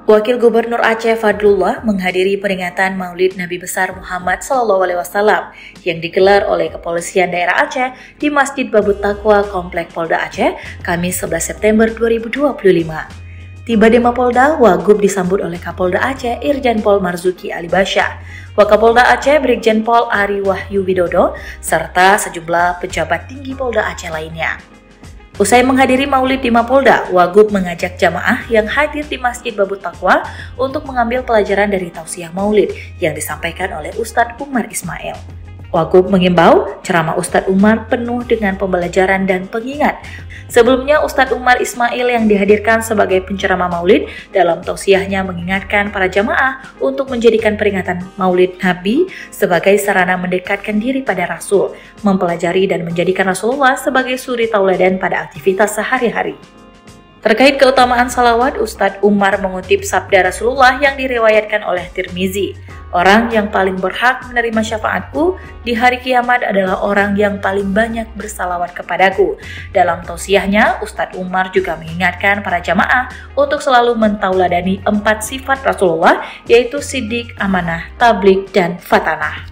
Wakil Gubernur Aceh Fadlullah menghadiri peringatan Maulid Nabi Besar Muhammad SAW yang digelar oleh Kepolisian Daerah Aceh di Masjid Babut Taqwa Komplek Polda Aceh, Kamis 11 September 2025. Tiba di Mapolda, Wagub disambut oleh Kapolda Aceh Irjen Pol Marzuki Ali Basha, Wakapolda Aceh Brigjen Pol Ari Wahyu Widodo, serta sejumlah pejabat tinggi Polda Aceh lainnya. Usai menghadiri maulid di Mapolda, Wagub mengajak jamaah yang hadir di Masjid Babut Taqwa untuk mengambil pelajaran dari tausiah maulid yang disampaikan oleh Ustadz Umar Ismail. Wagub mengimbau ceramah Ustadz Umar penuh dengan pembelajaran dan pengingat. Sebelumnya, Ustadz Umar Ismail yang dihadirkan sebagai penceramah maulid dalam tausiahnya mengingatkan para jamaah untuk menjadikan peringatan maulid Nabi sebagai sarana mendekatkan diri pada Rasul, mempelajari dan menjadikan Rasulullah sebagai suri tauladan pada aktivitas sehari-hari. Terkait keutamaan salawat, Ustadz Umar mengutip sabda Rasulullah yang diriwayatkan oleh Tirmizi. Orang yang paling berhak menerima syafaatku di hari kiamat adalah orang yang paling banyak bersalawat kepadaku. Dalam tausiahnya, Ustadz Umar juga mengingatkan para jamaah untuk selalu mentauladani 4 sifat Rasulullah, yaitu siddiq, amanah, tabligh, dan fatanah.